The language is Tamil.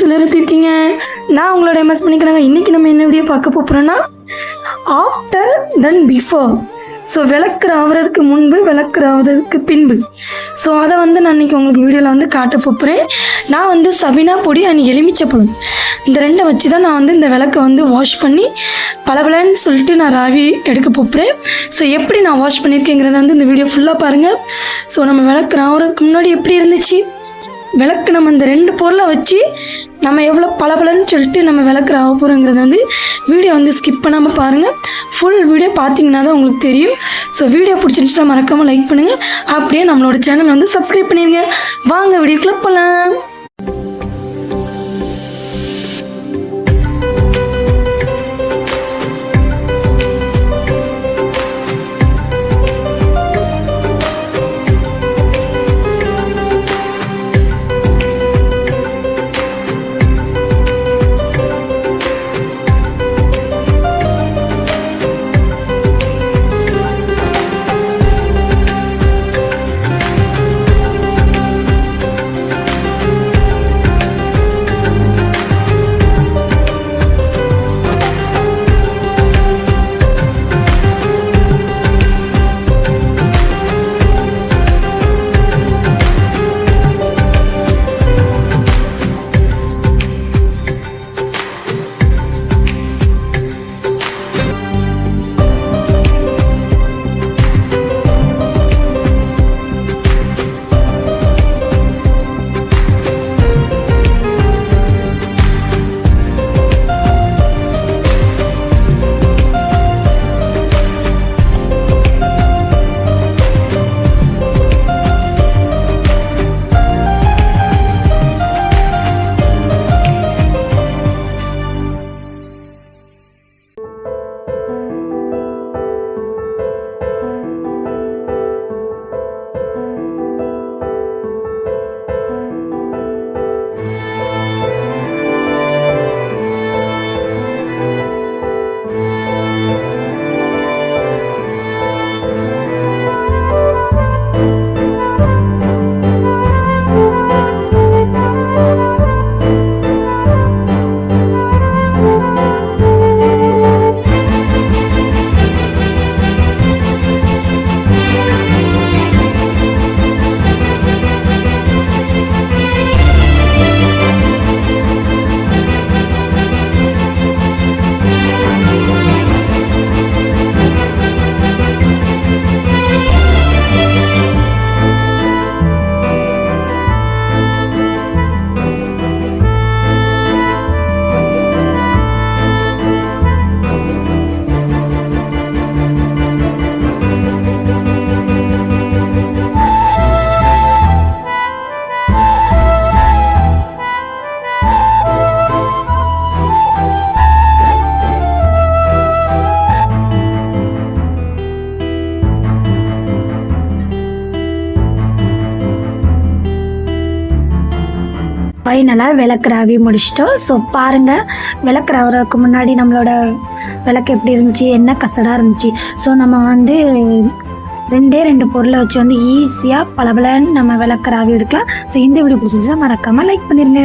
எல்லாரும் எப்படி இருக்கீங்க? நான் உங்களோட எம்எஸ் பண்ணிக்கிறாங்க. இன்றைக்கி நம்ம என்ன வீடியோ பார்க்க போகிறோன்னா ஆஃப்டர் தென் பிஃபோர். ஸோ விளக்குற ஆகிறதுக்கு முன்பு, விளக்குற ஆகிறதுக்கு பின்பு. ஸோ அதை நான் இன்றைக்கி உங்களுக்கு வீடியோவில் காட்ட போகிறேன். நான் சபினா பொடி அண்ட் எலுமிச்சப்பழம் இந்த ரெண்டை வச்சு தான் நான் இந்த விளக்கை வாஷ் பண்ணி பளபளன்னு சொல்லிட்டு நான் ராவி எடுக்க போகிறேன். ஸோ எப்படி நான் வாஷ் பண்ணியிருக்கேங்கிறத இந்த வீடியோ ஃபுல்லாக பாருங்கள். ஸோ நம்ம விளக்குற ஆகிறதுக்கு முன்னாடி எப்படி இருந்துச்சு, விளக்கு நம்ம இந்த ரெண்டு பொருளை வச்சு நம்ம எவ்வளோ பளபளன்னு சொல்லிட்டு நம்ம விளக்குற ஆக போகிறோங்கிறத வீடியோ ஸ்கிப் பண்ணாமல் பாருங்கள். ஃபுல் வீடியோ பார்த்தீங்கன்னா தான் உங்களுக்கு தெரியும். ஸோ வீடியோ பிடிச்சிருந்துச்சுன்னா மறக்காமல் லைக் பண்ணுங்கள். அப்படியே நம்மளோட சேனல் சப்ஸ்கிரைப் பண்ணிடுங்க. வாங்க வீடியோக்குள்ளே போகலாம். ஃபைனலாக விளக்குறாவி முடிச்சிட்டோம். ஸோ பாருங்கள், விளக்குறவருக்கு முன்னாடி நம்மளோட விளக்கு எப்படி இருந்துச்சு, என்ன கசடாக இருந்துச்சு. ஸோ நம்ம ரெண்டே ரெண்டு பொருளை வச்சு ஈஸியாக பளபளன்னு நம்ம விளக்குறாவி எடுக்கலாம். ஸோ இந்த வீடியோ பிடிச்சிருந்துச்சுன்னா மறக்காமல் லைக் பண்ணிடுங்க.